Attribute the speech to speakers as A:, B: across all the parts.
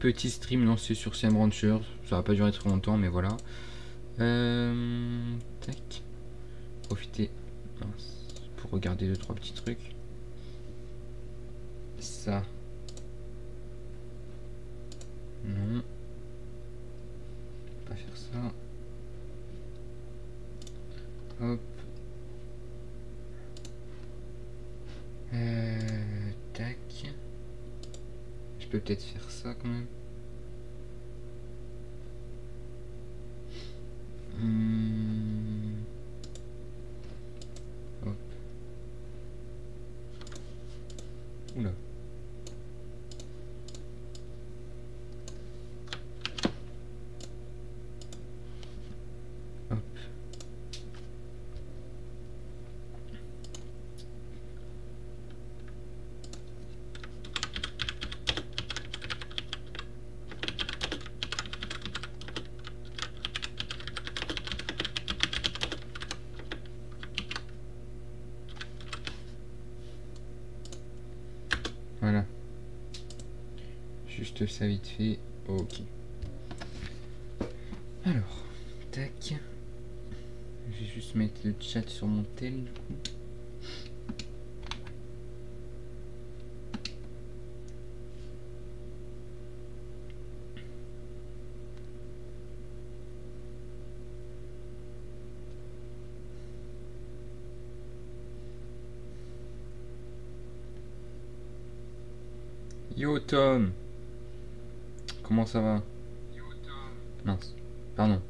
A: petit stream lancé sur Sam Rancher. Ça va pas durer très longtemps, mais voilà. Tac. Profiter pour regarder 2-3 petits trucs. Ça. Non. Pas faire ça. Hop. Tac. Je peux peut-être faire ça quand même. Hop. Oula. Hop. Voilà. Juste ça vite fait. Ok. Alors, tac. Je vais juste mettre le chat sur mon tel du coup. Yo Tom, comment ça va? Yo Tom. Mince, pardon.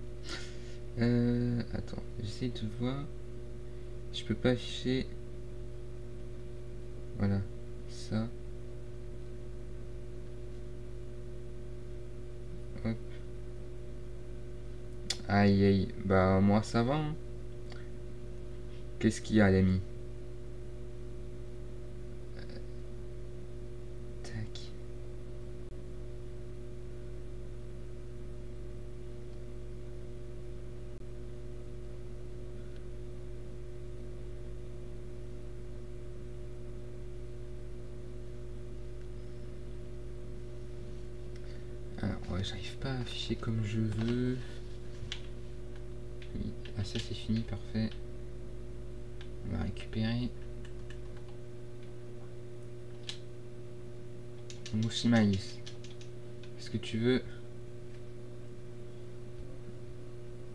A: Attends, j'essaie de voir. Je peux pas afficher. Voilà, ça. Hop. Aïe aïe, bah moi ça va. Hein. Qu'est-ce qu'il y a l'ami? Tac. Alors ouais, j'arrive pas à afficher comme je veux. Oui. Ah ça c'est fini, parfait. On va récupérer. Moussi Maïs. Est-ce que tu veux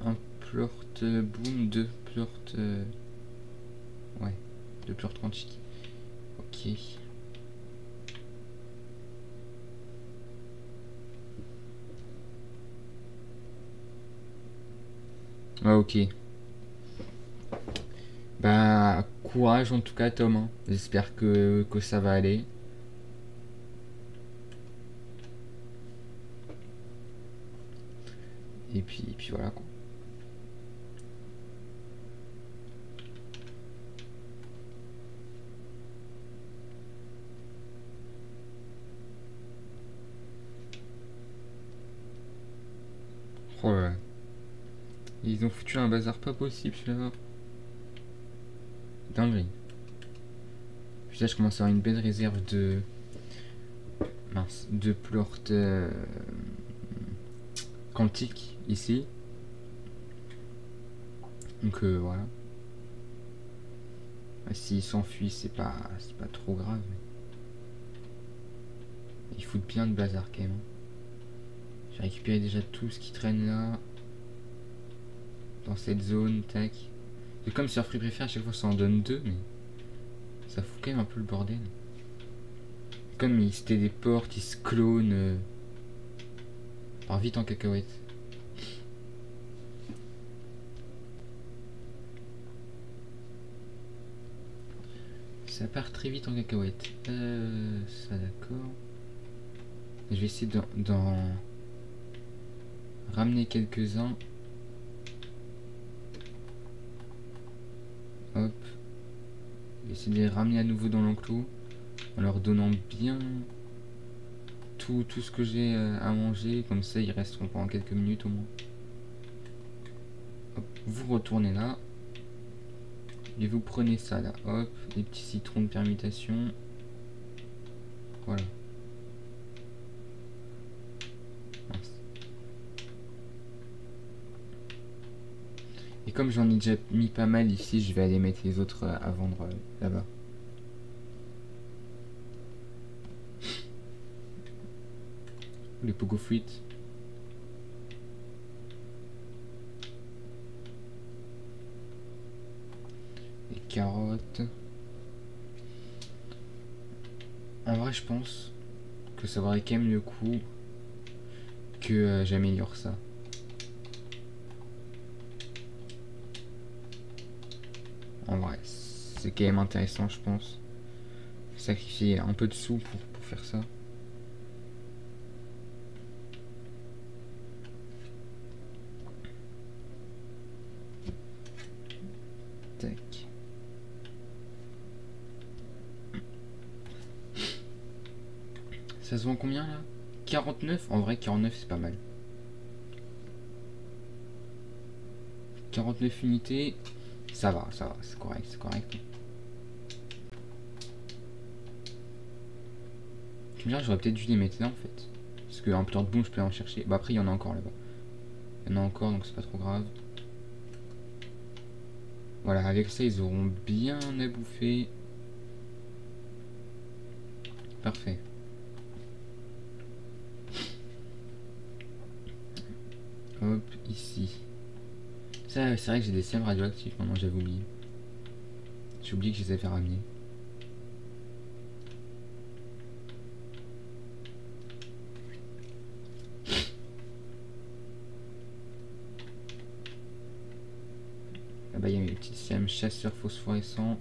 A: un plort boom, 2 plort ouais, 2 plort quantique. Ok. Ah ok. Bah courage en tout cas Tom. Hein. J'espère que ça va aller. Et puis voilà quoi. Oh là là. Ils ont foutu un bazar pas possible celui-là. Dinguerie. Puis là je commence à avoir une belle réserve de... Mince. De plort quantique ici. Donc voilà. S'ils s'enfuient c'est pas trop grave. Ils foutent bien de bazar quand même. J'ai récupéré déjà tout ce qui traîne là. Dans cette zone, tac. C'est comme sur Free Préfère, à chaque fois ça en donne 2, mais ça fout quand même un peu le bordel. Comme ils se téléportent, ils se clonent. Part vite en cacahuète. Ça part très vite en cacahuète. Ça d'accord. Je vais essayer d'en ramener quelques-uns. Hop. Je vais essayer de les ramener à nouveau dans l'enclos. En leur donnant bien tout ce que j'ai à manger. Comme ça ils resteront pendant quelques minutes au moins. Hop. Vous retournez là. Et vous prenez ça là. Hop. Des petits citrons de permutation. Voilà. Et comme j'en ai déjà mis pas mal ici, je vais aller mettre les autres à vendre là-bas. Les pogo frites. Les carottes. En vrai, je pense que ça vaudrait quand même le coup que j'améliore ça. En vrai, c'est quand même intéressant, je pense. Sacrifier un peu de sous pour faire ça. Tac. Ça se vend combien là? 49? En vrai, 49 c'est pas mal. 49 unités, ça va, c'est correct, c'est correct. Tu me diras, j'aurais peut-être dû les mettre là en fait. Parce qu'un pleur de boum, je peux en chercher. Bah après, il y en a encore là-bas. Il y en a encore, donc c'est pas trop grave. Voilà, avec ça, ils auront bien à bouffer. Parfait. Hop, ici. Ça, c'est vrai que j'ai des sèmes radioactifs maintenant, j'avais oublié. J'ai oublié que je les avais ramenés. Là-bas, il y a mes petits sèmes chasseurs phosphorescents.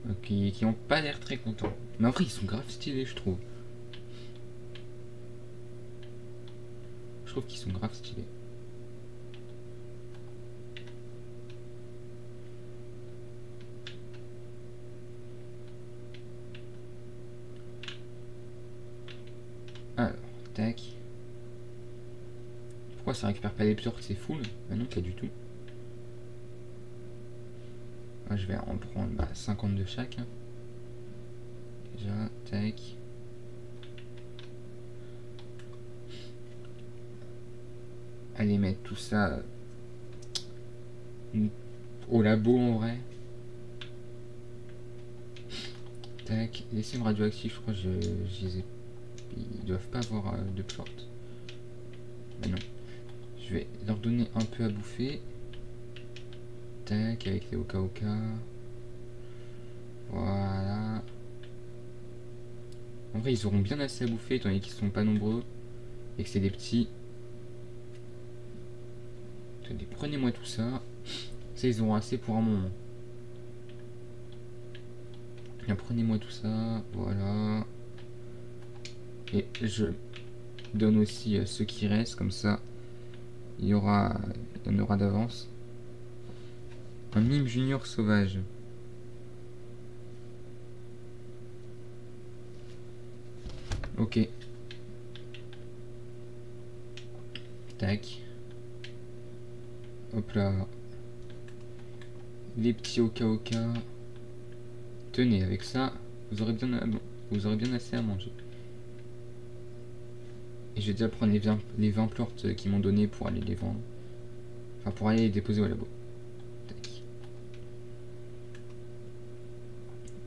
A: Ok, qui ont pas l'air très contents. Mais en vrai, ils sont grave stylés, je trouve. Je trouve qu'ils sont grave stylés. Alors, tac. Pourquoi ça récupère pas les pleurs que c'est full? Bah non, pas du tout. Moi, je vais en prendre 50 de chaque. Hein. Déjà, tac. Allez mettre tout ça au labo en vrai. Tac. Les cimes radioactifs, je crois que je les ai... Ils doivent pas avoir de plort. Bah non. Je vais leur donner un peu à bouffer. Tac, avec les Oka Oka. Voilà. En vrai, ils auront bien assez à bouffer, étant donné qu'ils sont pas nombreux. Et que c'est des petits. Attendez, prenez-moi tout ça. Ça, ils auront assez pour un moment. Bien, prenez-moi tout ça. Voilà. Et je donne aussi ceux qui restent, comme ça. Il y en aura d'avance. Un mime junior sauvage. Ok. Tac. Hop là. Les petits Oka Oka. Tenez, avec ça, vous aurez bien assez à manger. Et je vais déjà prendre les 20 plorts qu'ils m'ont donné pour aller les vendre. Enfin, pour aller les déposer au labo. Tac.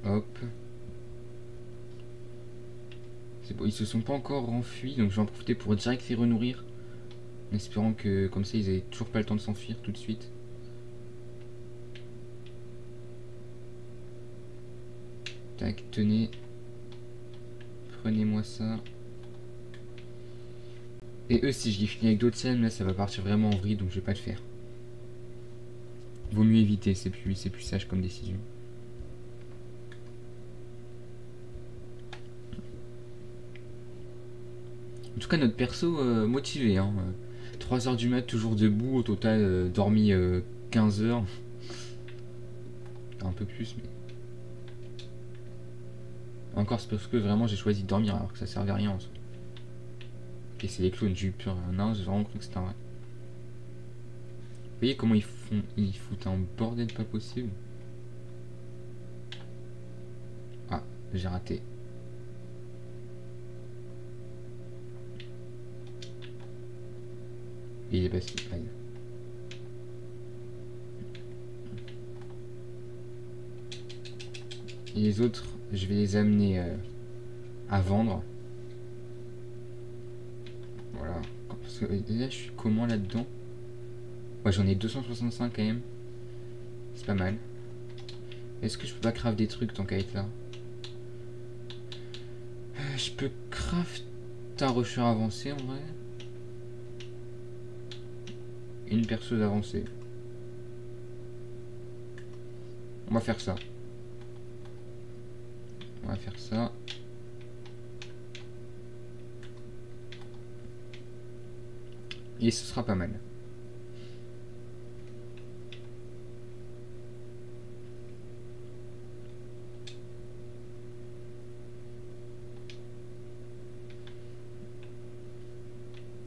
A: Hop. C'est bon, ils se sont pas encore enfuis, donc je vais en profiter pour direct les renourrir. En espérant que, comme ça, ils aient toujours pas le temps de s'enfuir tout de suite. Tac, tenez. Prenez-moi ça. Et eux, si je les finis avec d'autres scènes, là, ça va partir vraiment en vrille, donc je vais pas le faire. Vaut mieux éviter, c'est plus sage comme décision. En tout cas, notre perso motivé. Hein. 3 h du mat, toujours debout. Au total, dormi 15 heures. Un peu plus, mais... Encore, c'est parce que vraiment j'ai choisi de dormir alors que ça servait à rien en soi. Ok, c'est les clones, j'ai eu peur. Non, j'ai vraiment cru que c'était un vrai. Vous voyez comment ils foutent un bordel pas possible. Ah, j'ai raté. Il est passé. Allez. Et les autres, je vais les amener à vendre. Voilà. Parce que déjà, je suis comment là-dedans? Ouais, j'en ai 265 quand même. C'est pas mal. Est-ce que je peux pas craft des trucs tant qu'à être là? Je peux craft un rusher avancé en vrai. Et une perceuse avancée. On va faire ça. On va faire ça. Et ce sera pas mal.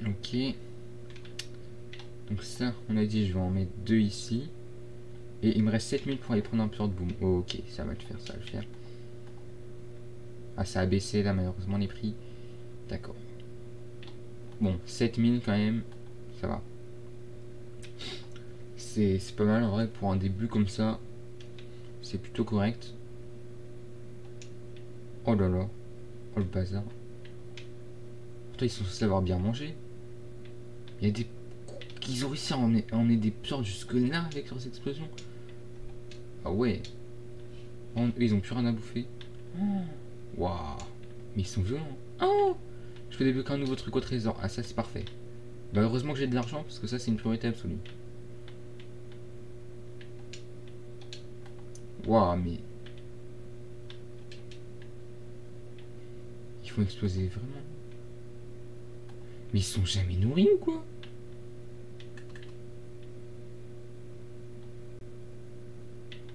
A: Ok. Donc ça, on a dit je vais en mettre 2 ici. Et il me reste 7000 pour aller prendre un pleur de boom. Oh, ok, ça va le faire, ça va le faire. Ah, ça a baissé là malheureusement les prix. D'accord. Bon, 7000 quand même, ça va. C'est pas mal en vrai pour un début comme ça. C'est plutôt correct. Oh là là. Oh le bazar. Pourtant ils sont censés avoir bien mangé. Il y a des... Ils ont réussi à emmener des pleurs jusque là avec leurs explosions. Ah ouais. Eux ils ont plus rien à bouffer. Waouh. Mais ils sont violents. Oh. Je peux débloquer un nouveau truc au trésor. Ah ça c'est parfait. Bah heureusement que j'ai de l'argent parce que ça c'est une priorité absolue. Waouh mais... Ils font exploser vraiment. Mais ils sont jamais nourris ou quoi?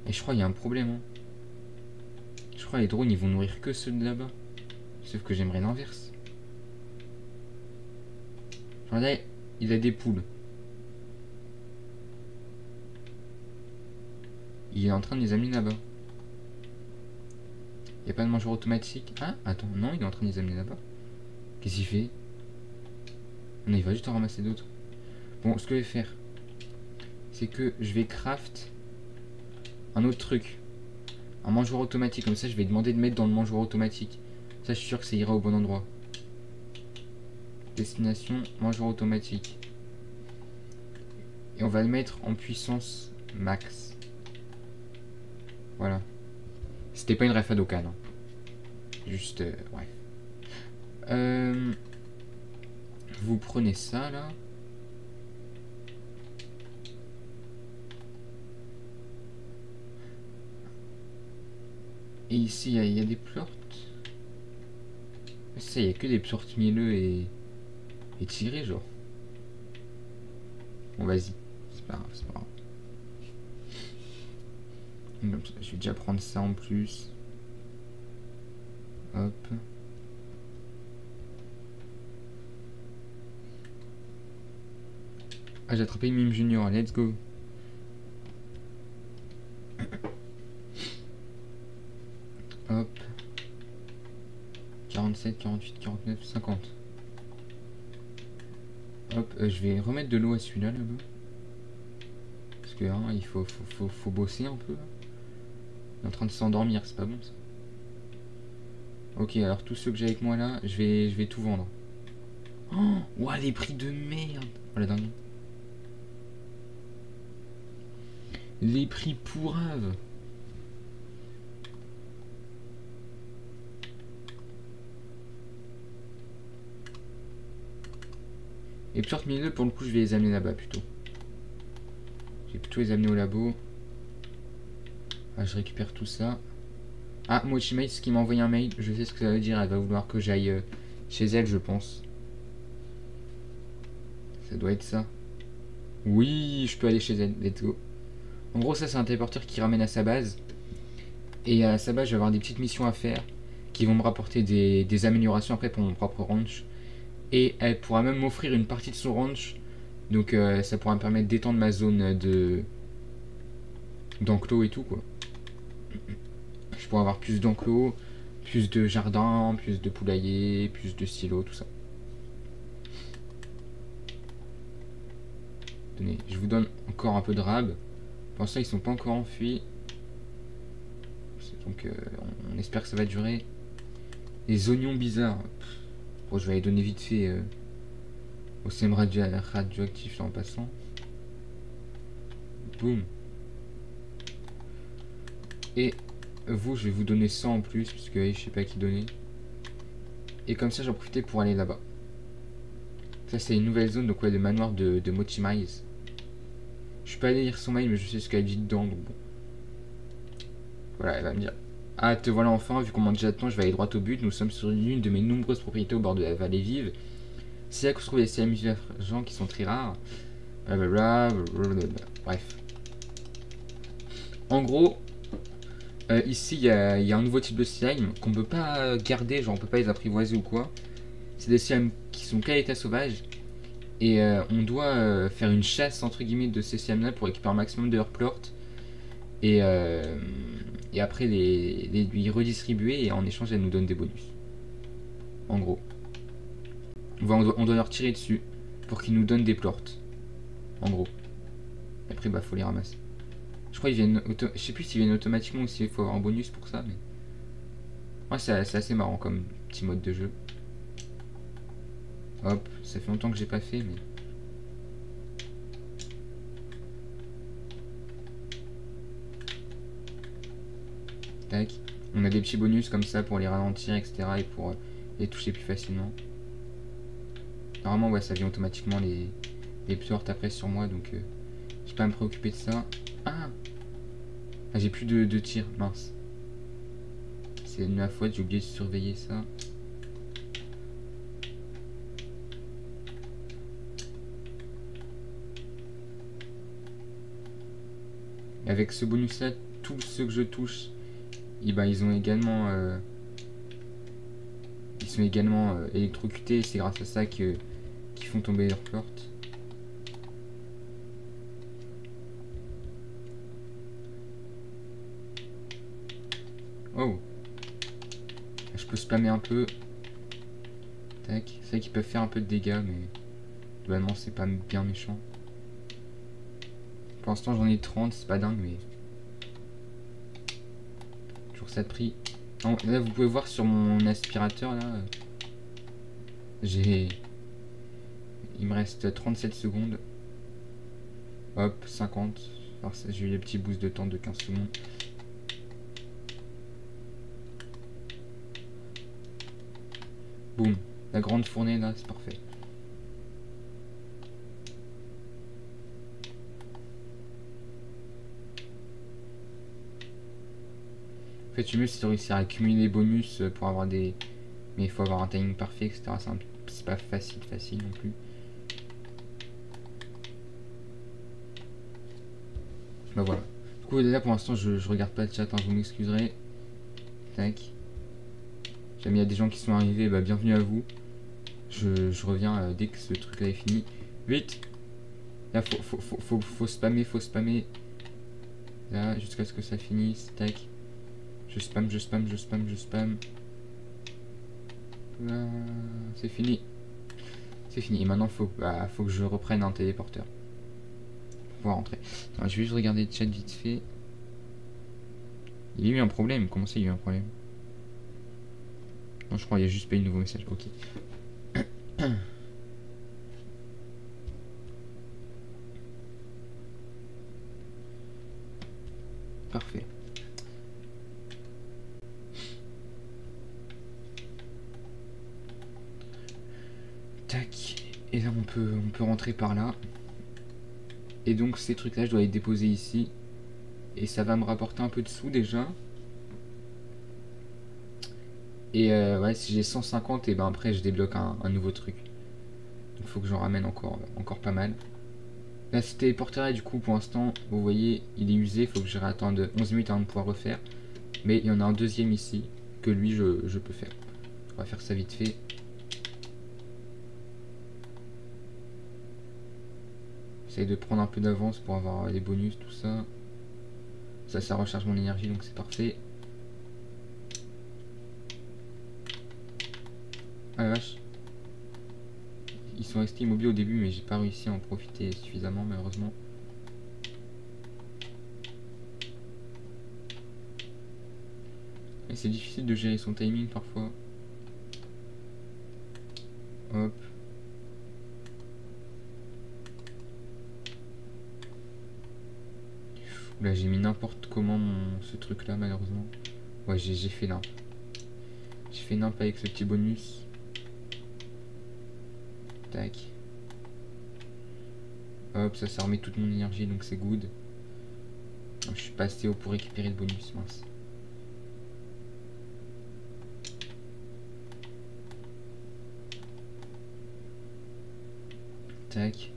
A: Et je crois qu'il y a un problème. Hein. Je crois que les drones ils vont nourrir que ceux de là-bas. Sauf que j'aimerais l'inverse. Regardez, il a des poules. Il est en train de les amener là-bas. Il n'y a pas de mangeur automatique. Ah, attends, non, il est en train de les amener là-bas. Qu'est-ce qu'il fait? Non, il va juste en ramasser d'autres. Bon, ce que je vais faire, c'est que je vais craft un autre truc. Un mangeoire automatique. Comme ça, je vais demander de mettre dans le mangeoire automatique. Ça, je suis sûr que ça ira au bon endroit. Destination, mangeoire automatique. Et on va le mettre en puissance max. Voilà. C'était pas une ref à Dokkan. Hein. Juste, bref. Vous prenez ça, là. Et ici, il y a des plorts. Ça, il n'y a que des plorts mielleux et tirés, genre. Bon, vas-y. C'est pas grave, c'est pas grave. Donc, je vais déjà prendre ça en plus. Hop. Ah, j'ai attrapé Mime Junior, let's go. Hop. 47, 48, 49, 50. Hop, je vais remettre de l'eau à celui-là, là-bas. Parce que hein, il faut bosser un peu. Il est en train de s'endormir, c'est pas bon ça. Ok, alors tous ceux que j'ai avec moi là, je vais tout vendre. Oh, ouah, les prix de merde. Oh la dingue. Les prix pourraves. Et puis milieu pour le coup je vais les amener là-bas plutôt. Je vais plutôt les amener au labo. Ah, je récupère tout ça. Ah, Mochimei, ce qui m'a envoyé un mail, je sais ce que ça veut dire, elle va vouloir que j'aille chez elle, je pense. Ça doit être ça. Oui, je peux aller chez elle, let's go. En gros, ça c'est un téléporteur qui ramène à sa base. Et à sa base, je vais avoir des petites missions à faire qui vont me rapporter des améliorations après pour mon propre ranch. Et elle pourra même m'offrir une partie de son ranch. Donc ça pourra me permettre d'étendre ma zone d'enclos et tout quoi. Je pourrais avoir plus d'enclos, plus de jardins, plus de poulaillers, plus de silos, tout ça. Tenez, je vous donne encore un peu de rab. Pour l'instant, ils sont pas encore enfuis. Donc, on espère que ça va durer. Les oignons bizarres. Bon, je vais les donner vite fait au CM radioactif là en passant. Boum. Et vous, je vais vous donner 100 en plus, puisque je sais pas à qui donner. Et comme ça, j'en profite pour aller là-bas. Ça, c'est une nouvelle zone, donc ouais, le manoir de Mochi Maïs. Je suis pas allé lire son mail, mais je sais ce qu'elle dit dedans, donc bon. Voilà, elle va me dire: ah, te voilà enfin, vu qu'on manque déjà de temps, je vais aller droit au but. Nous sommes sur l'une de mes nombreuses propriétés au bord de la vallée vive. C'est là que se trouvent les CMJ argent qui sont très rares. Blablabla, blablabla. Bref. En gros, ici il y a un nouveau type de slime qu'on peut pas garder, genre on peut pas les apprivoiser ou quoi. C'est des slimes qui sont qu'à l'état sauvage. Et on doit faire une chasse entre guillemets de ces slimes là pour récupérer un maximum de leurs plorts. Et après lui redistribuer, et en échange elle nous donne des bonus. En gros. On doit leur tirer dessus pour qu'ils nous donnent des plorts. En gros. Et après bah faut les ramasser. Je crois qu'ils viennent je sais plus s'ils viennent automatiquement ou s'il faut avoir un bonus pour ça, mais. Ouais, c'est assez marrant comme petit mode de jeu. Hop, ça fait longtemps que j'ai pas fait, mais. Tac. On a des petits bonus comme ça pour les ralentir, etc. et pour les toucher plus facilement. Normalement, ouais, ça vient automatiquement les plorts après sur moi, donc je vais pas me préoccuper de ça. Ah, j'ai plus de tir, mince. C'est de ma faute, j'ai oublié de surveiller ça. Et avec ce bonus là, tous ceux que je touche, et ben, ils ont également électrocutés. C'est grâce à ça qu'ils font tomber leurs plorts. Oh, je peux spammer un peu. Tac, c'est vrai qu'ils peuvent faire un peu de dégâts, mais globalement c'est pas bien méchant. Pour l'instant j'en ai 30, c'est pas dingue, mais toujours ça de prix. Non, là vous pouvez voir sur mon aspirateur là, il me reste 37 secondes. Hop, 50. Alors j'ai eu les petits boosts de temps de 15 secondes. Boum, la grande fournée là, c'est parfait. En fait, le mieux c'est de réussir à accumuler les bonus pour avoir des. Mais il faut avoir un timing parfait, etc. C'est pas facile non plus. Bah voilà. Du coup, là pour l'instant, je regarde pas le chat, hein, vous m'excuserez. Tac. Jamais il y a des gens qui sont arrivés, bah bienvenue à vous. Je reviens dès que ce truc là est fini. Vite. Là, faut spammer. Là, jusqu'à ce que ça finisse. Tac. Je spam. Là, c'est fini. C'est fini. Et maintenant, faut que je reprenne un téléporteur. Pour pouvoir rentrer. Alors, je vais juste regarder le chat vite fait. Il y a eu un problème. Comment ça, il y a eu un problème? Non, je crois qu'il y a juste pas eu de nouveau message. Ok. Parfait. Tac. Et là on peut rentrer par là. Et donc ces trucs là je dois les déposer ici. Et ça va me rapporter un peu de sous déjà. Et ouais, si j'ai 150, et ben après je débloque un nouveau truc. Donc faut que j'en ramène encore pas mal. Là ce téléporteur là du coup pour l'instant vous voyez il est usé, il faut que je réattende 11 minutes avant de pouvoir refaire. Mais il y en a un deuxième ici que lui je peux faire. On va faire ça vite fait. J'essaye de prendre un peu d'avance pour avoir les bonus, tout ça. Ça recharge mon énergie donc c'est parfait. Ah la vache. ils sont restés immobiles au début, mais j'ai pas réussi à en profiter suffisamment, malheureusement. Et c'est difficile de gérer son timing parfois. Hop. Là j'ai mis n'importe comment ce truc là malheureusement. Ouais j'ai fait nimp. J'ai fait nimp avec ce petit bonus. Tac. Hop, ça remet toute mon énergie donc c'est good. Donc, je suis pas assez haut pour récupérer le bonus, mince. Tac.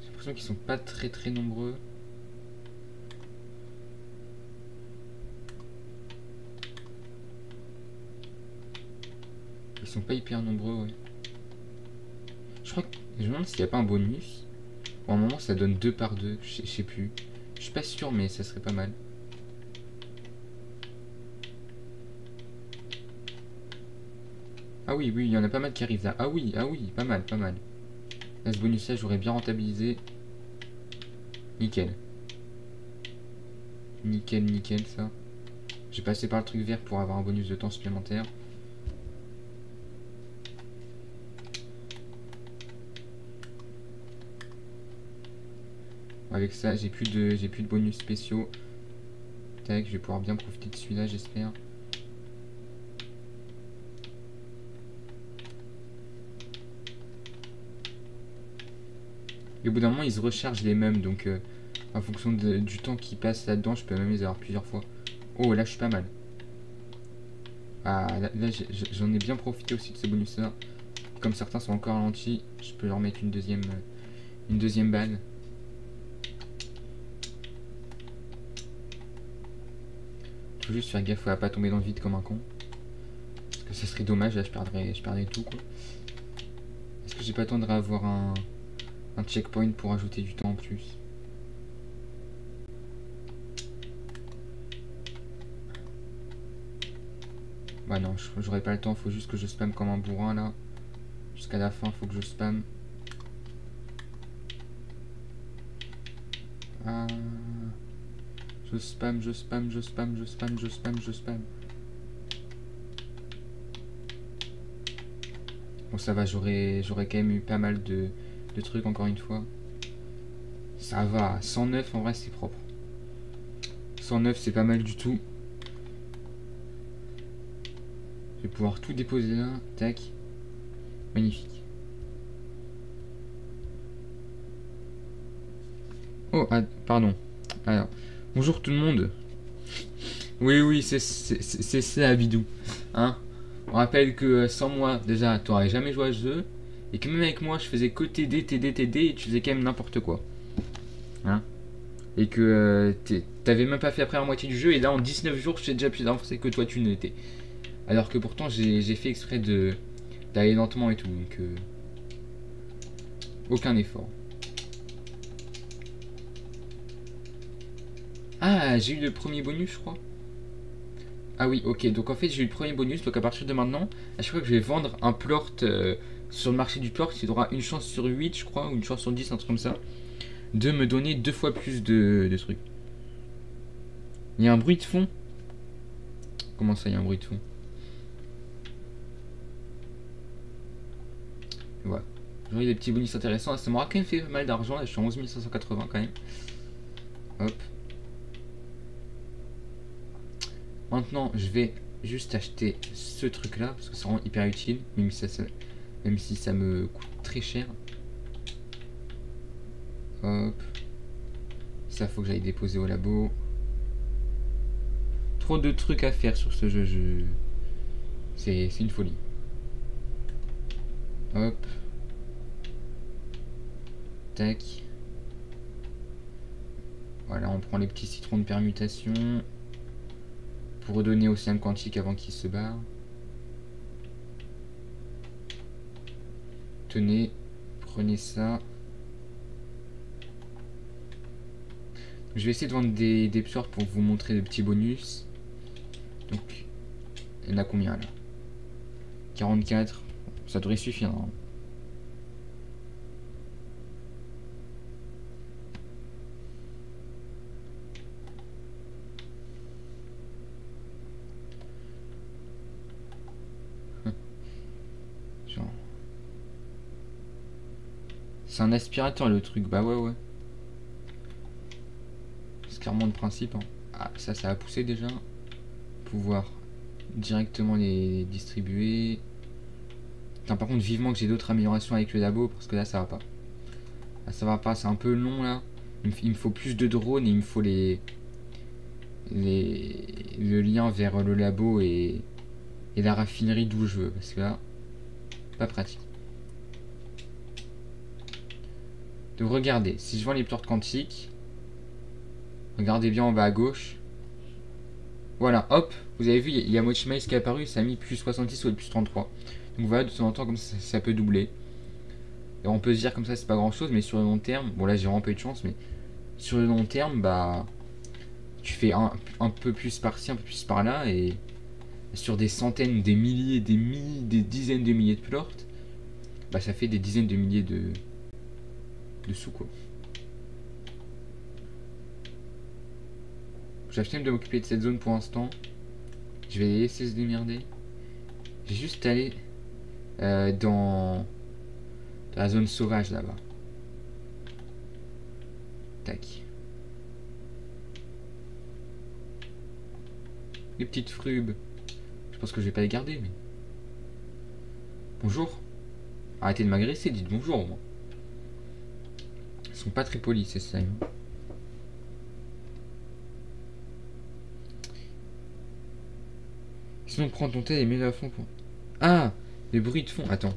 A: J'ai l'impression qu'ils sont pas très nombreux. Ils sont pas hyper nombreux, ouais. Je crois que... Je me demande s'il n'y a pas un bonus. Bon, à un moment ça donne 2 par 2, je sais plus. Je suis pas sûr mais ça serait pas mal. Ah oui, il y en a pas mal qui arrivent là. Ah oui, pas mal. Là, ce bonus là, j'aurais bien rentabilisé. Nickel. Nickel, ça. J'ai passé par le truc vert pour avoir un bonus de temps supplémentaire. Avec ça, j'ai plus de bonus spéciaux. Tac, je vais pouvoir bien profiter de celui-là, j'espère. Et au bout d'un moment, ils se rechargent les mêmes, donc en fonction du temps qui passe là-dedans, je peux même les avoir plusieurs fois. Oh, là, je suis pas mal. Ah, là j'en ai bien profité aussi de ces bonus-là. Comme certains sont encore ralentis, je peux leur mettre une deuxième balle. Faut juste faire gaffe à pas tomber dans le vide comme un con. Parce que ça serait dommage, là je perdrais tout quoi. Est-ce que j'ai pas tendance à avoir un checkpoint pour ajouter du temps en plus? Bah non, j'aurais pas le temps, faut juste que je spamme comme un bourrin là. Jusqu'à la fin, faut que je spamme. Ah. Je spam. Bon ça va, j'aurais quand même eu pas mal de trucs encore une fois. Ça va, 109 en vrai c'est propre. 109 c'est pas mal du tout. Je vais pouvoir tout déposer là, tac. Magnifique. Oh, ah, pardon. Alors, bonjour tout le monde. Oui, c'est ça, Bidou. Hein? On rappelle que sans moi, déjà, tu n'aurais jamais joué à ce jeu. Et que même avec moi, je faisais que TD, et tu faisais quand même n'importe quoi. Hein? Et que t'avais même pas fait après la moitié du jeu. Et là, en 19 jours, je t'ai déjà plus avancé que toi, tu n'étais. Alors que pourtant, j'ai fait exprès d'aller lentement et tout. Donc, aucun effort. Ah, j'ai eu le premier bonus, je crois. Ah oui, ok. Donc en fait, j'ai eu le premier bonus. Donc à partir de maintenant, à chaque fois que je vais vendre un plort sur le marché du plort, il aura une chance sur 8, je crois, ou une chance sur 10, un truc comme ça, de me donner 2 fois plus de trucs. Il y a un bruit de fond. Comment ça, il y a un bruit de fond? Voilà. J'ai eu des petits bonus intéressants. Ça m'aura quand même fait pas mal d'argent. Là, je suis en 11 580 quand même. Hop. Maintenant, je vais juste acheter ce truc là parce que ça rend hyper utile, même si ça me coûte très cher. Hop. Ça, faut que j'aille déposer au labo. Trop de trucs à faire sur ce jeu. C'est une folie. Hop. Tac. Voilà, on prend les petits citrons de permutation. Pour redonner aussi un quantique avant qu'il se barre. Tenez, prenez ça. Je vais essayer de vendre des sorts pour vous montrer de petits bonus. Donc, il y en a combien là? 44. Ça devrait suffire, hein. Genre... C'est un aspirateur le truc, bah ouais. C'est clairement le principe, hein. Ah, ça a poussé déjà. Pouvoir directement les distribuer. Putain, par contre, vivement que j'ai d'autres améliorations avec le labo, parce que là, ça va pas. Là, ça va pas, c'est un peu long, là. Il me faut plus de drones et il me faut le lien vers le labo et la raffinerie d'où je veux, parce que là, pas pratique. Donc regardez, si je vends les portes quantiques, regardez bien en bas à gauche. Voilà, hop, vous avez vu, il y a Mochimace qui est apparu, ça a mis plus 66 ou plus 33. Donc voilà, de temps en temps, comme ça peut doubler. Et on peut se dire comme ça, c'est pas grand chose, mais sur le long terme, bon là j'ai vraiment pas eu de chance, mais sur le long terme, bah, tu fais un peu plus par-ci, un peu plus par-là, et sur des centaines, des milliers, des dizaines de milliers de plorts, bah ça fait des dizaines de milliers de sous, quoi. J'abstiens de m'occuper de cette zone pour l'instant. Je vais les laisser se démerder. J'ai juste allé dans la zone sauvage là-bas. Tac. Les petites frubes. Je pense que je vais pas les garder, mais... Bonjour. Arrêtez de m'agresser, dites bonjour au moins. Ils sont pas très polis, c'est ça. Sinon, prends ton thé et mets-le à fond pour... Ah, les bruits de fond. Attends.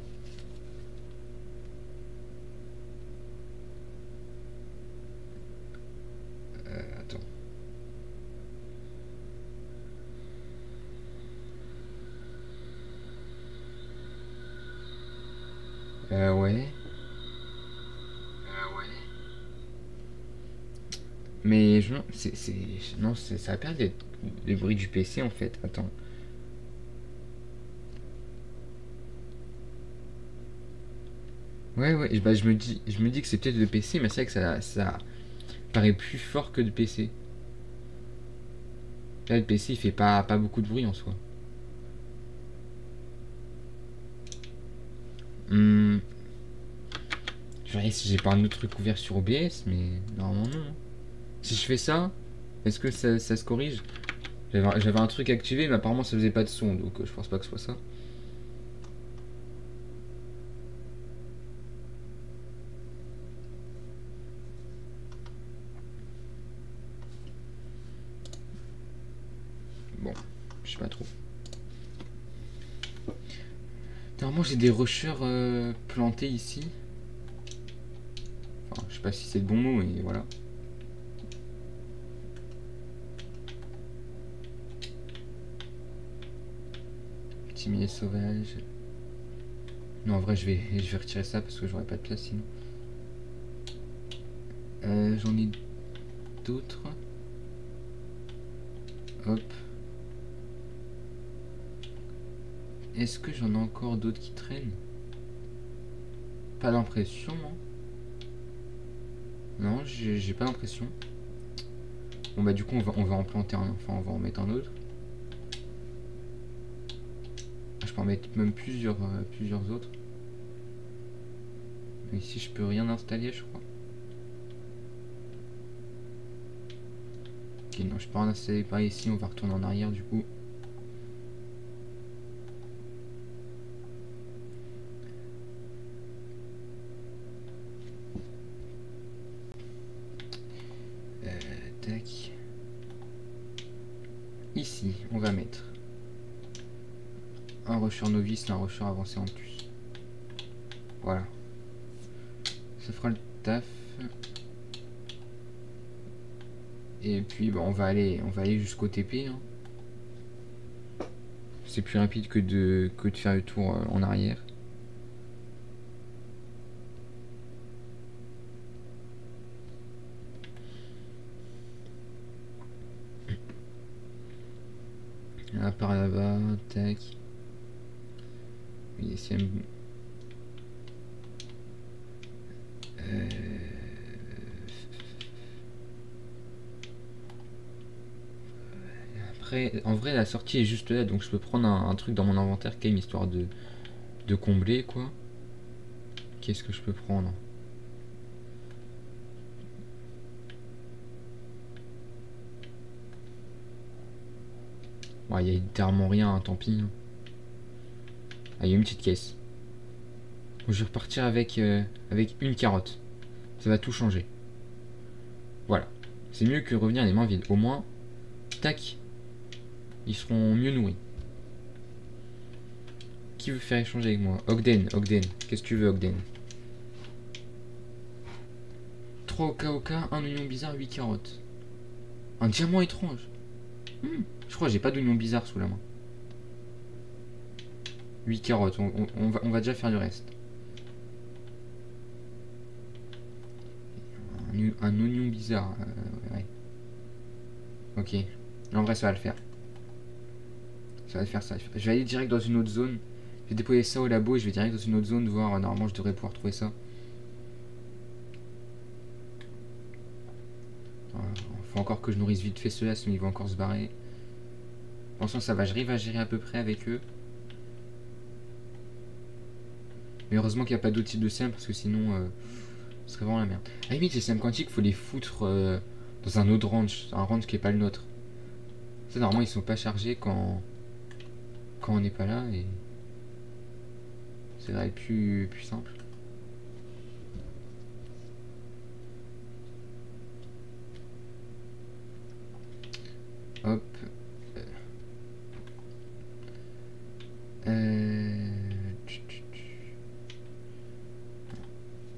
A: Attends. Ouais. Mais je... Non, ça a perdu d'être les bruits du PC en fait. Attends. Ouais, bah, je me dis que c'est peut-être le PC, mais c'est vrai que ça paraît plus fort que le PC. Là, le PC, il fait pas beaucoup de bruit en soi. Je verrai si j'ai pas un autre truc ouvert sur OBS, mais normalement non. Si je fais ça, est-ce que ça se corrige? J'avais un truc activé, mais apparemment ça faisait pas de son, donc je pense pas que ce soit ça. Bon, je sais pas trop. Normalement j'ai des rushers plantés ici. Enfin, je sais pas si c'est le bon mot, mais voilà. Petit millet sauvage. Non, en vrai, je vais retirer ça parce que j'aurais pas de place sinon. J'en ai d'autres. Hop. Est-ce que j'en ai encore d'autres qui traînent? Pas l'impression, hein. Non, j'ai pas l'impression. Bon bah du coup on va en planter un, enfin on va en mettre un autre. Je peux en mettre même plusieurs autres. Mais ici je peux rien installer je crois. Ok non je peux rien installer par ici, on va retourner en arrière du coup. Tac. Ici on va mettre un rusher novice et un rusher avancé en plus. Voilà. Ça fera le taf. Et puis bah, on va aller jusqu'au TP. Hein. C'est plus rapide que de faire le tour en arrière. Là par là-bas, tac. Oui, Après, en vrai, la sortie est juste là, donc je peux prendre un truc dans mon inventaire quand même, histoire de combler, quoi. Qu'est-ce que je peux prendre? Ouais, il y a littéralement rien, hein, tant pis. Hein. Ah, il y a une petite caisse. Donc, je vais repartir avec une carotte. Ça va tout changer. Voilà. C'est mieux que revenir les mains vides. Au moins, tac, ils seront mieux nourris. Qui veut faire échanger avec moi? Ogden, qu'est-ce que tu veux, Ogden? 3 oka, un oignon bizarre, 8 carottes. Un diamant étrange. Je crois que j'ai pas d'oignon bizarre sous la main. 8 carottes, on va déjà faire du reste. Un oignon bizarre. Ouais. Ok. En vrai, ça va le faire. Ça va le faire. Je vais aller direct dans une autre zone. Je vais déposer ça au labo et je vais direct dans une autre zone voir. Normalement, je devrais pouvoir trouver ça. Faut encore que je nourrisse vite fait ceux-là, sinon ils vont encore se barrer. Attention, ça va, j'arrive à gérer à peu près avec eux. Mais heureusement qu'il n'y a pas d'autres types de SEM parce que sinon, ce serait vraiment la merde. À la limite, les SEM quantiques, faut les foutre dans un autre range, un range qui n'est pas le nôtre. Ça, normalement, ils sont pas chargés quand on n'est pas là et ça va être plus simple. Hop.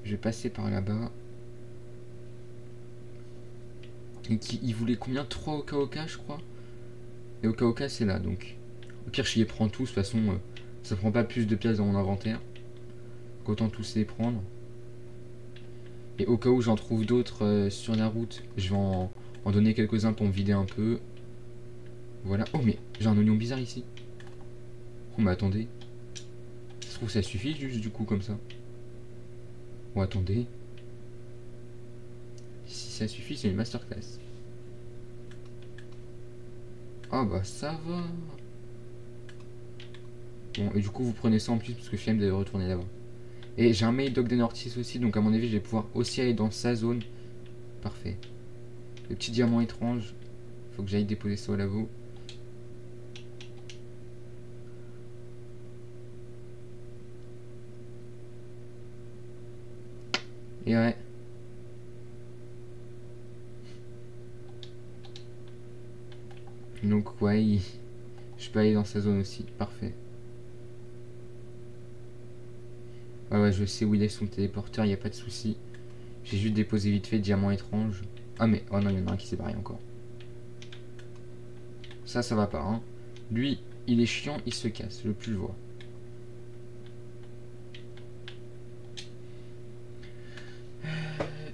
A: Je vais passer par là-bas. Et il voulait combien? 3 oka, je crois. Et oka, c'est là, donc. Au pire, je les prends tous. De toute façon, ça prend pas plus de pièces dans mon inventaire. Donc autant tous les prendre. Et au cas où j'en trouve d'autres sur la route, je vais en donner quelques-uns pour me vider un peu. Voilà. Oh, mais j'ai un oignon bizarre ici. Oh, mais attendez. Ça se trouve, ça suffit juste du coup, comme ça. Oh, attendez. Si ça suffit, c'est une masterclass. Ah, bah ça va. Bon, et du coup, vous prenez ça en plus parce que Flemme devait retourner là-bas. Et j'ai un mail d'Ogden Ortiz aussi, donc à mon avis, je vais pouvoir aussi aller dans sa zone. Parfait. Le petit diamant étrange. Faut que j'aille déposer ça au labo. Et ouais. Donc ouais, je peux aller dans sa zone aussi. Parfait. Ouais, je sais où il est son téléporteur, il n'y a pas de souci. J'ai juste déposé vite fait diamant étrange. Ah mais, oh non, il y en a un qui s'est barré encore. Ça va pas, hein. Lui, il est chiant, il se casse, je veux plus le voir.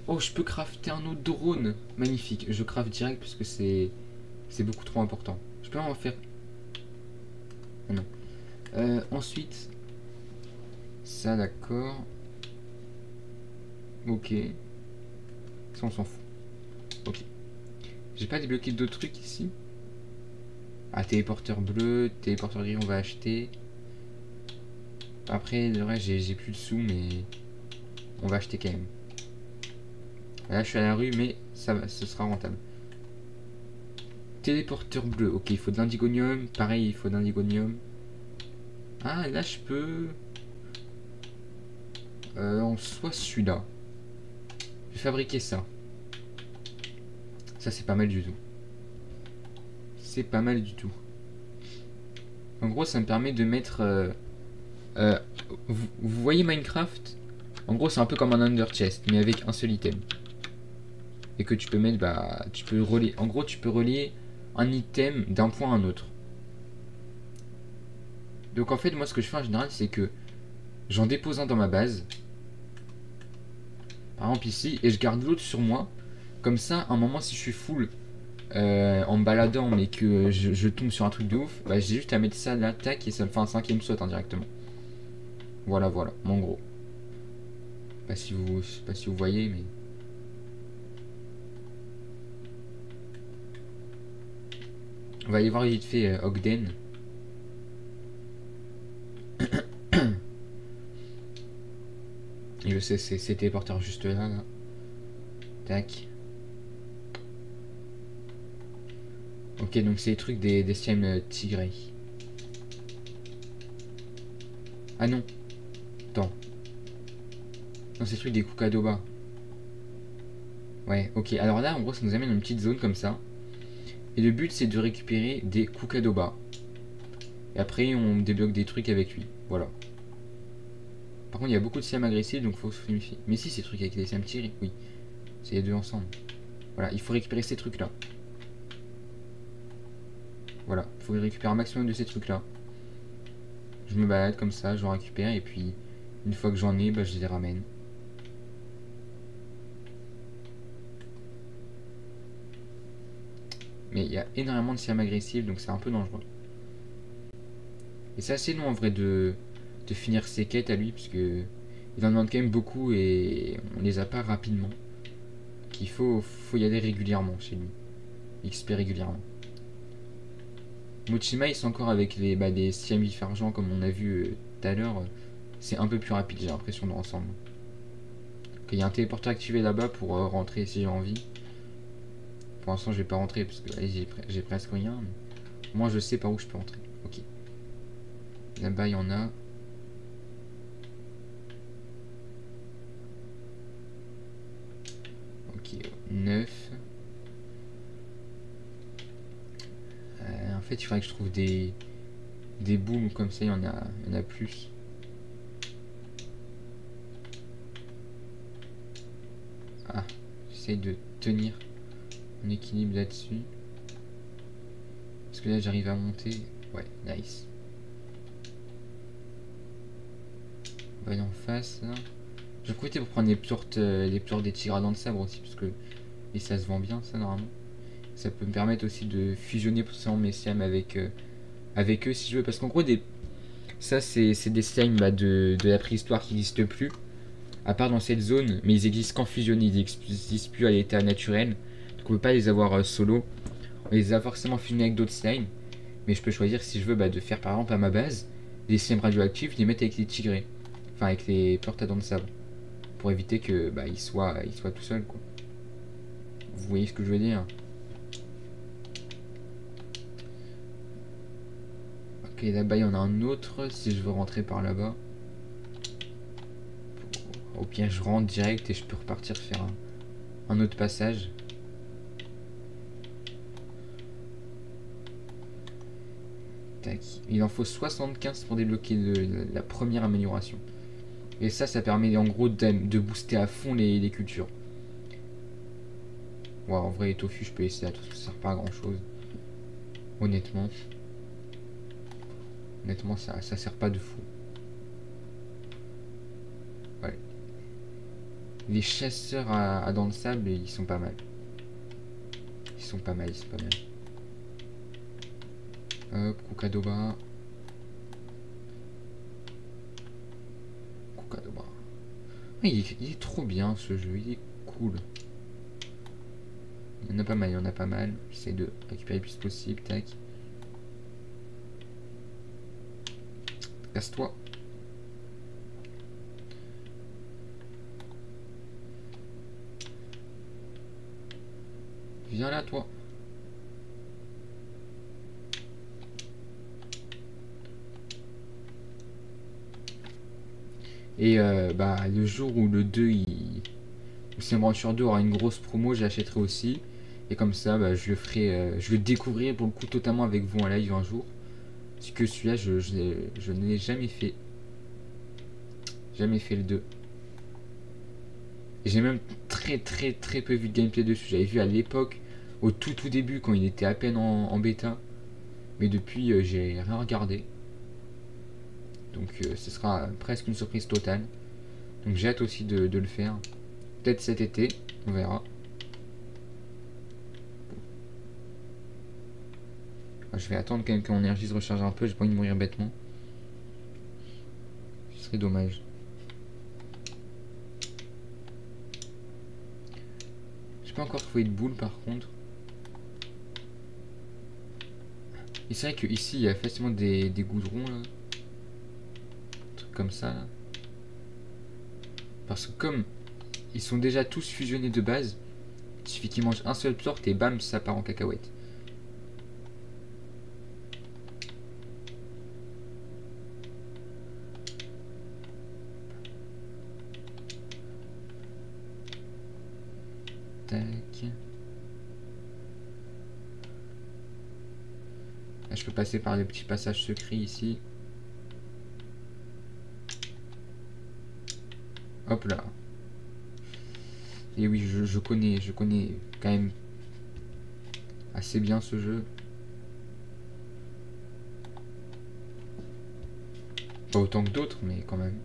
A: Oh, je peux crafter un autre drone. Magnifique, je craft direct parce que c'est beaucoup trop important. Je peux en faire... Ah non. Ensuite... Ça, d'accord. Ok. Ça, on s'en fout. Ok. J'ai pas débloqué d'autres trucs ici. Ah, téléporteur bleu, téléporteur gris, on va acheter. Après, le reste, j'ai plus de sous, mais on va acheter quand même. Là, je suis à la rue, mais ça va, ce sera rentable. Téléporteur bleu, ok, il faut de l'indigonium. Pareil, il faut de l'indigonium. Ah, là, je peux... en soit celui-là. Je vais fabriquer ça. Ça, c'est pas mal du tout. C'est pas mal du tout. En gros, ça me permet de mettre... vous voyez Minecraft? En gros, c'est un peu comme un Under Chest, mais avec un seul item. Et que tu peux mettre, bah... Tu peux relier... En gros, tu peux relier un item d'un point à un autre. Donc en fait, moi, ce que je fais en général, c'est que j'en dépose un dans ma base. Par exemple ici, et je garde l'autre sur moi. Comme ça, à un moment, si je suis full en me baladant, mais que je tombe sur un truc de ouf, bah, j'ai juste à mettre ça là, tac, et ça me fait un 5ème saut indirectement. Voilà, en gros. Je sais pas si vous voyez, mais... On va aller voir vite fait Ogden. Et je sais, c'est téléporteur juste là. Tac. Ok, donc c'est les trucs des slime tigrés. Ah non. Attends. Non, c'est le truc des Kukadoba. Ouais, ok. Alors là, en gros, ça nous amène dans une petite zone comme ça. Et le but, c'est de récupérer des Kukadoba. Et après, on débloque des trucs avec lui. Voilà. Par contre, il y a beaucoup de slime agressifs, donc faut se méfier. Mais si, ces trucs avec les slime tigrés, oui. C'est les deux ensemble. Voilà, il faut récupérer ces trucs-là. Voilà, il faut récupérer un maximum de ces trucs-là. Je me balade comme ça, j'en récupère, et puis, une fois que j'en ai, bah, je les ramène. Mais il y a énormément de slime agressifs, donc c'est un peu dangereux. Et c'est assez long en vrai de finir ses quêtes à lui, parce que il en demande quand même beaucoup et on les a pas rapidement. Qu'il faut y aller régulièrement chez lui. XP régulièrement. Mochima, il est encore avec des slime vif argent comme on a vu tout à l'heure. C'est un peu plus rapide, j'ai l'impression, dans l'ensemble. Il y a un téléporteur activé là-bas pour rentrer si j'ai envie. Pour l'instant, je vais pas rentrer parce que j'ai presque rien. Mais moi, je sais par où je peux rentrer. Ok. Là-bas, il y en a. Ok, 9. En fait, il faudrait que je trouve des booms comme ça, il y en a plus. Ah, j'essaie de tenir mon équilibre là-dessus. Parce que là, j'arrive à monter. Ouais, nice. On va aller en face, là. Je vais profiter pour prendre les plurtes des tigres de sabre aussi, parce que et ça se vend bien, ça, normalement. Ça peut me permettre aussi de fusionner potentiellement mes slimes avec eux, si je veux. Parce qu'en gros, ça, c'est des slimes de la préhistoire qui n'existent plus. À part dans cette zone, mais ils existent qu'en fusionné, ils n'existent plus à l'état naturel. Donc on peut pas les avoir solo. On les a forcément fusionnés avec d'autres slimes. Mais je peux choisir si je veux de faire par exemple à ma base des slimes radioactifs, les mettre avec les tigrés. Enfin avec les plurtes à dents de sabre. Pour éviter que ils soient tout seuls quoi. Vous voyez ce que je veux dire? Ok, là-bas il y en a un autre si je veux rentrer par là-bas. Au pire je rentre direct et je peux repartir faire un autre passage. Tac. Il en faut 75 pour débloquer la première amélioration. Et ça permet en gros de booster à fond les cultures. Ouais, en vrai les tofu je peux essayer à tout, ça sert pas à grand chose. Honnêtement. Honnêtement ça sert pas de fou. Ouais. Les chasseurs à dents de sable ils sont pas mal. Ils sont pas mal. Hop, Kukadoba. Kukadoba. Ah, il est trop bien ce jeu, il est cool. Il y en a pas mal. J'essaie de récupérer le plus possible, tac. Casse-toi. Viens là, toi. Et le jour où le 2 où Simranture 2 aura une grosse promo, j'achèterai aussi. Et comme ça, je le ferai, je le découvrirai pour le coup totalement avec vous en live un jour. Parce que celui-là, je ne l'ai jamais fait. Jamais fait le 2. Et j'ai même très peu vu de gameplay dessus. J'avais vu à l'époque, au tout début, quand il était à peine en bêta. Mais depuis, j'ai rien regardé. Donc ce sera presque une surprise totale. Donc j'ai hâte aussi de le faire. Peut-être cet été, on verra. Je vais attendre quand même que mon énergie se recharge un peu, j'ai pas envie de mourir bêtement. Ce serait dommage. J'ai pas encore trouvé de boule par contre. Et c'est vrai que ici il y a facilement des goudrons là. Un truc comme ça là. Parce que comme ils sont déjà tous fusionnés de base, il suffit qu'ils mangent un seul sort et bam, ça part en cacahuète. Tac. Là, je peux passer par le petit passage secret ici. Hop là. Et oui, je connais quand même assez bien ce jeu. Pas autant que d'autres, mais quand même.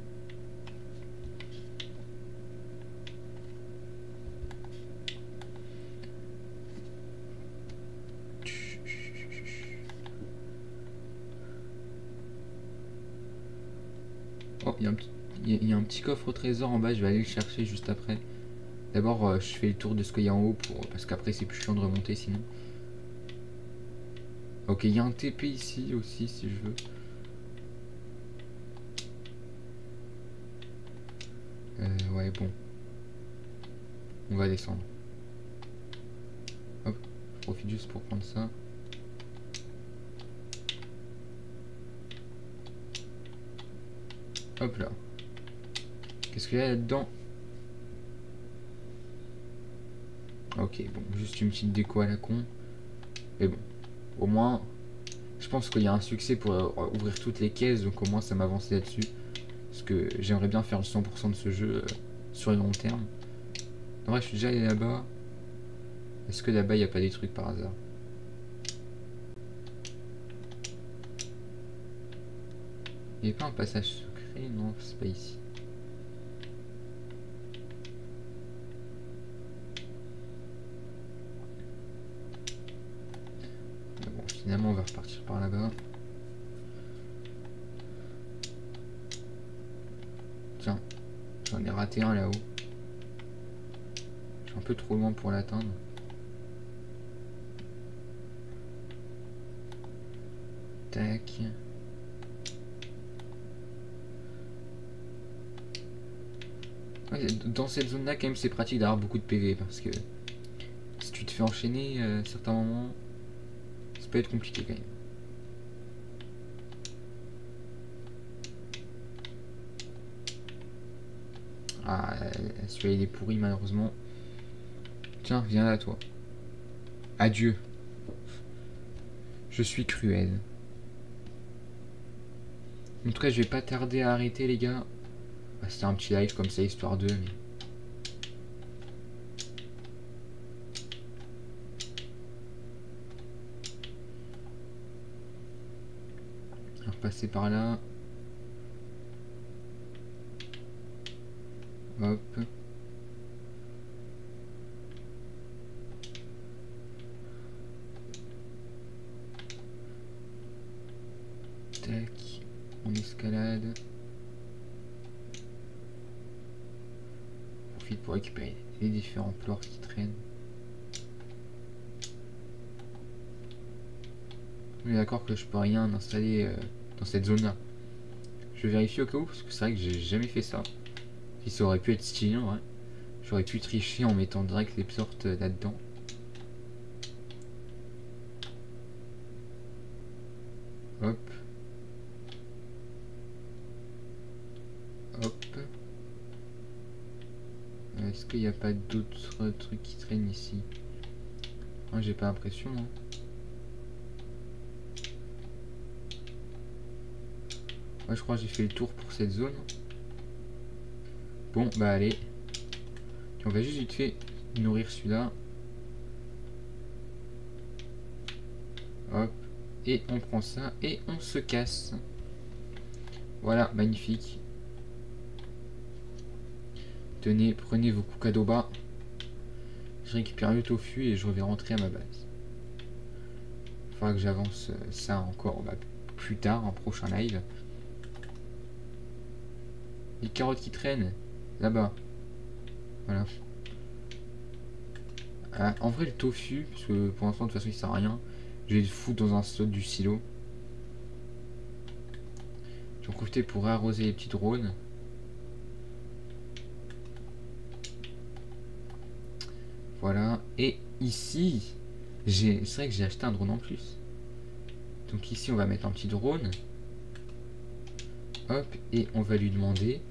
A: Oh, il y a un petit coffre au trésor en bas, je vais aller le chercher juste après. D'abord, je fais le tour de ce qu'il y a en haut, parce qu'après c'est plus chiant de remonter sinon. Ok, il y a un TP ici aussi si je veux. Ouais, bon. On va descendre. Hop, je profite juste pour prendre ça. Hop là. Qu'est-ce qu'il y a là-dedans? Ok, bon, juste une petite déco à la con. Mais bon, au moins, je pense qu'il y a un succès pour ouvrir toutes les caisses, donc au moins ça m'avance là-dessus. Parce que j'aimerais bien faire le 100% de ce jeu sur le long terme. En vrai, je suis déjà allé là-bas. Est-ce que là-bas, il n'y a pas des trucs par hasard? Il n'y a pas un passage secret? Non, c'est pas ici. Bon, finalement, on va repartir par là-bas. Tiens, j'en ai raté un là-haut. Je suis un peu trop loin pour l'atteindre. Tac. Ouais, dans cette zone là quand même c'est pratique d'avoir beaucoup de PV parce que si tu te fais enchaîner à certains moments ça peut être compliqué quand même. Ah, celui-là il est pourri malheureusement. Tiens, viens là toi. Adieu. Je suis cruel. En tout cas je vais pas tarder à arrêter les gars. Ah, c'était un petit live comme ça histoire d'eux mais... On va repasser par là. Hop. Tac. On escalade. Profite pour récupérer les différents pleurs qui traînent. On est d'accord que je peux rien installer dans cette zone là. Je vérifie au cas où parce que c'est vrai que j'ai jamais fait ça. Si ça aurait pu être stylé, ouais. J'aurais pu tricher en mettant direct les sortes là-dedans. Hop. Hop. Est-ce qu'il n'y a pas d'autres trucs qui traînent ici? Moi j'ai pas l'impression. Hein. Ouais, je crois que j'ai fait le tour pour cette zone. Bon, bah allez. On va juste vite fait nourrir celui-là. Hop. Et on prend ça et on se casse. Voilà, magnifique. Tenez, prenez vos Kukadoba. Je récupère le tofu et je vais rentrer à ma base. Il faudra que j'avance ça encore plus tard, en prochain live. Les carottes qui traînent là-bas. Voilà. Ah, en vrai, le tofu, parce que pour l'instant, de toute façon, il sert à rien. Je vais le foutre dans un slot du silo. J'en profiter pour arroser les petits drones. Voilà. Et ici, c'est vrai que j'ai acheté un drone en plus. Donc ici, on va mettre un petit drone. Hop, et on va lui demander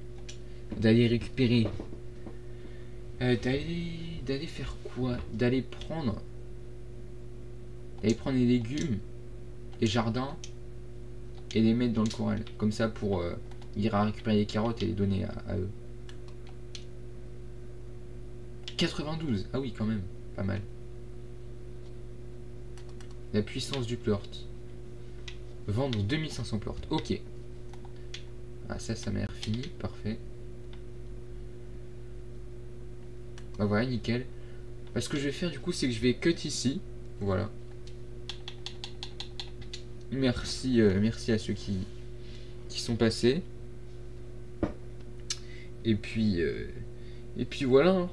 A: d'aller récupérer. D'aller faire quoi? D'aller prendre les légumes, les jardins, et les mettre dans le corral. Comme ça, pour il ira récupérer les carottes et les donner à eux. 92, ah oui, quand même, pas mal. La puissance du plort. Vendre 2500 plort, ok. Ah, ça m'a l'air fini, parfait. Bah voilà, nickel. Bah, ce que je vais faire du coup, c'est que je vais cut ici. Voilà. Merci, merci à ceux qui sont passés. Et puis voilà. Hein.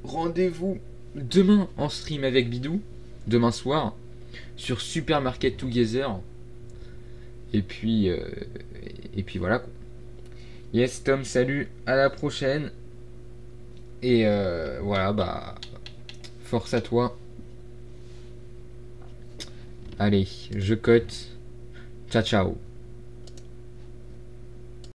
A: Rendez-vous demain en stream avec Bidou. Demain soir. Sur Supermarket Together. Et puis voilà. Yes Tom, salut, à la prochaine. Et voilà, bah force à toi. Allez, je cote. Ciao ciao.